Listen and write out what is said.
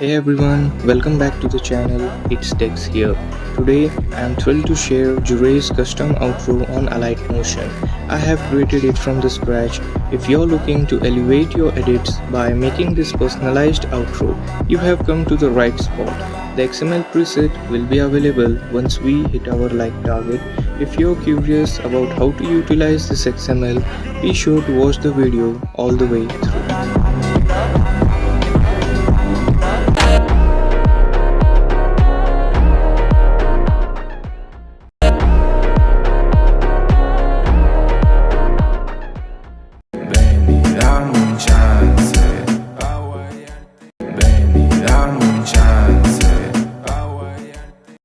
Hey everyone, welcome back to the channel. It's Dex here. Today I am thrilled to share Juraij's custom outro on Alight Motion. I have created it from the scratch. If you're looking to elevate your edits by making this personalized outro, you have come to the right spot. The XML preset will be available once we hit our like target. If you're curious about how to utilize this XML, be sure to watch the video all the way through. Baby, dame un chance pa' guayarte. Baby, dame un chance pa' guayarte.